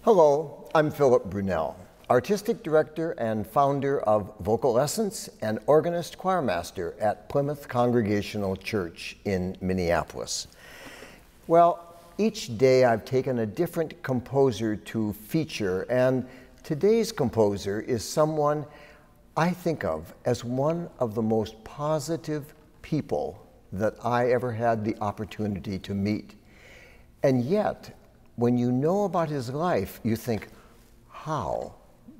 Hello, I'm Philip Brunelle, Artistic Director and founder of Vocal Essence and organist choirmaster at Plymouth Congregational Church in Minneapolis. Well, each day I've taken a different composer to feature, and today's composer is someone I think of as one of the most positive people that I ever had the opportunity to meet. And yet, when you know about his life, you think, how,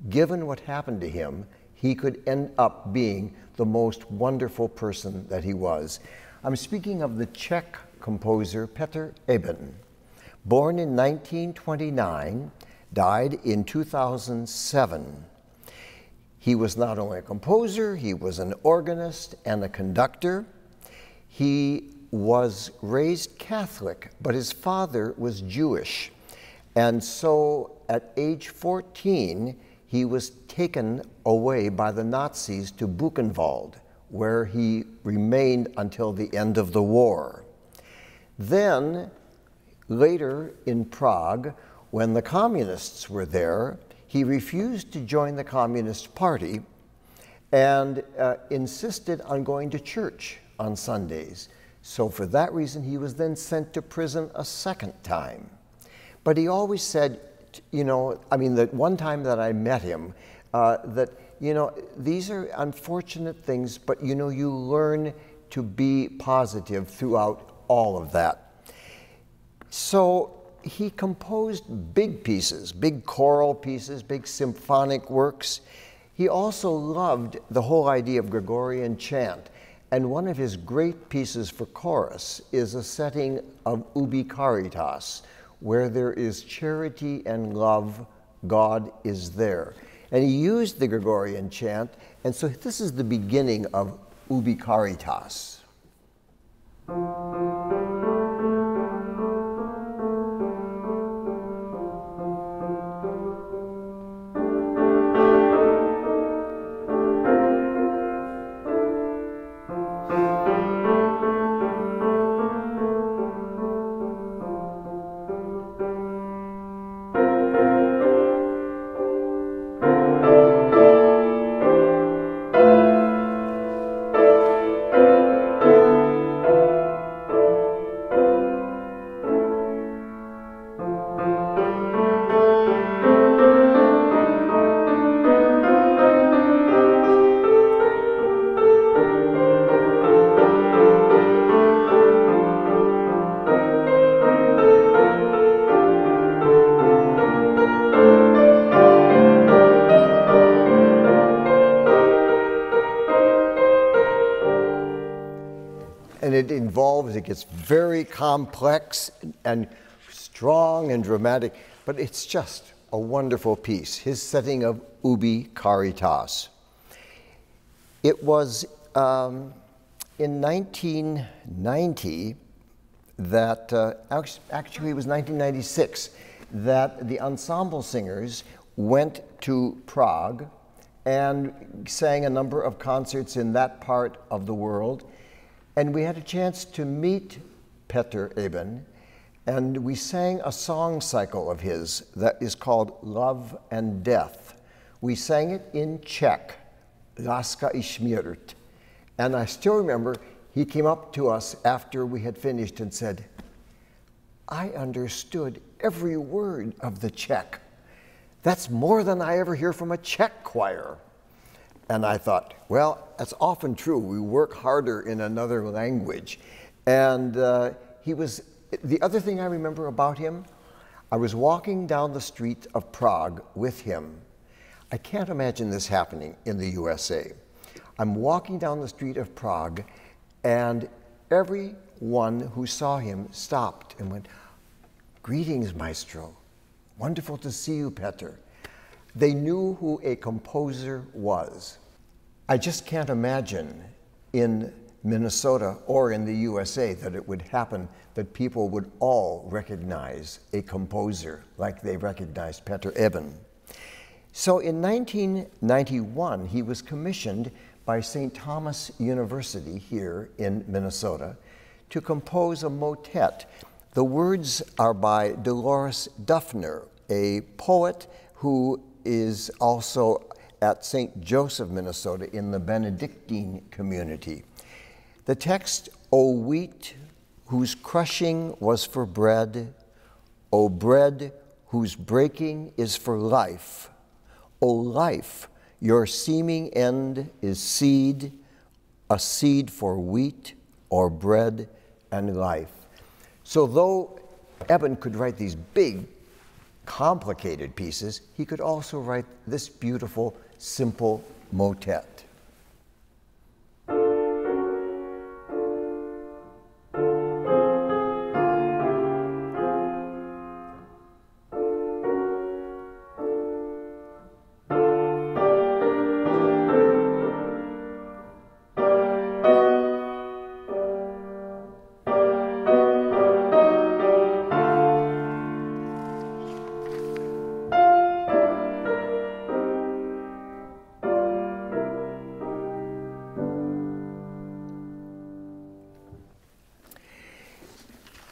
given what happened to him, he could end up being the most wonderful person that he was. I'm speaking of the Czech composer Petr Eben. Born in 1929, died in 2007. He was not only a composer, he was an organist and a conductor. He was raised Catholic, but his father was Jewish. And so at age 14, he was taken away by the Nazis to Buchenwald, where he remained until the end of the war. Then, later in Prague, when the communists were there, he refused to join the Communist Party and insisted on going to church on Sundays. So for that reason, he was then sent to prison a second time. But he always said, that one time that I met him, these are unfortunate things, but you learn to be positive throughout all of that. So he composed big pieces, big choral pieces, big symphonic works. He also loved the whole idea of Gregorian chant. And one of his great pieces for chorus is a setting of Ubi Caritas, where there is charity and love, God is there. And he used the Gregorian chant, and so this is the beginning of Ubi Caritas. And it gets very complex and strong and dramatic, but it's just a wonderful piece, his setting of Ubi Caritas. It was in 1990 that, actually it was 1996, that the ensemble singers went to Prague and sang a number of concerts in that part of the world. And we had a chance to meet Petr Eben, and we sang a song cycle of his that is called Love and Death. We sang it in Czech, Láska I śmierť. And I still remember he came up to us after we had finished and said, I understood every word of the Czech. That's more than I ever hear from a Czech choir. And I thought, well, that's often true. We work harder in another language. And the other thing I remember about him, I was walking down the street of Prague with him. I can't imagine this happening in the USA. I'm walking down the street of Prague, and everyone who saw him stopped and went, greetings, maestro. Wonderful to see you, Petr. They knew who a composer was. I just can't imagine in Minnesota or in the USA that it would happen that people would all recognize a composer like they recognized Petr Eben. So in 1991, he was commissioned by St. Thomas University here in Minnesota to compose a motet. The words are by Dolores Duffner, a poet who is also at St. Joseph, Minnesota, in the Benedictine community. The text, O wheat whose crushing was for bread, O bread whose breaking is for life, O life, your seeming end is seed, a seed for wheat or bread and life. So though Eben could write these big, complicated pieces, he could also write this beautiful, simple motet.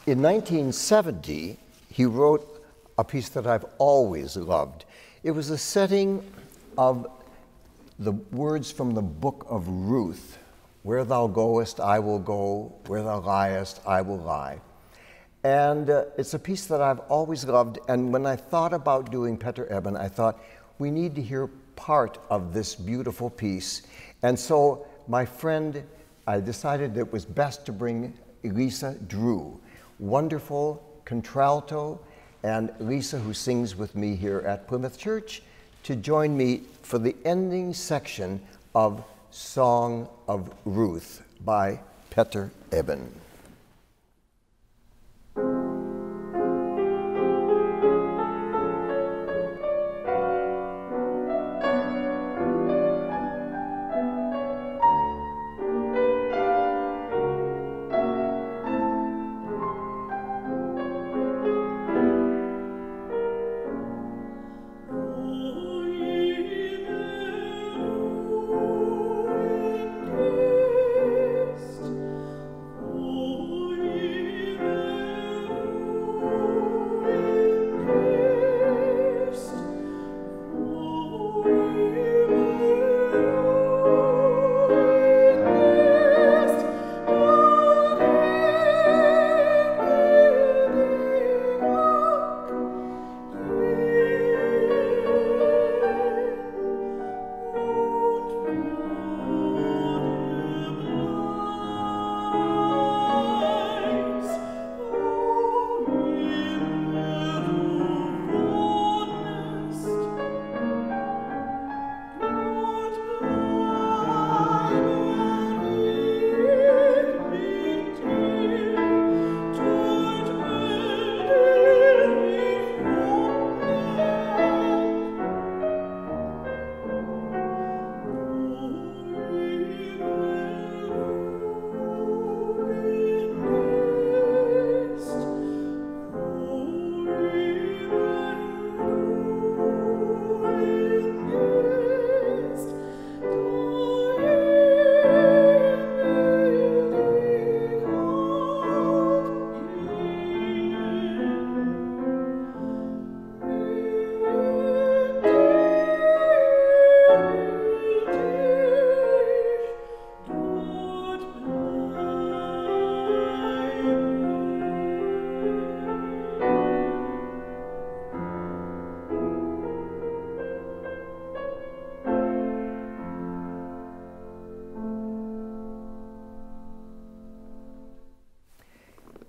In 1970, he wrote a piece that I've always loved. It was a setting of the words from the book of Ruth. Where thou goest, I will go. Where thou liest, I will lie. And it's a piece that I've always loved. And when I thought about doing Petr Eben, I thought, we need to hear part of this beautiful piece. And so my friend, I decided it was best to bring Lisa Drew, wonderful contralto, and Lisa, who sings with me here at Plymouth Church, to join me for the ending section of Song of Ruth by Petr Eben.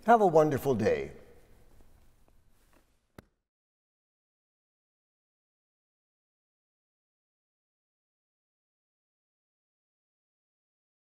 Have a wonderful day.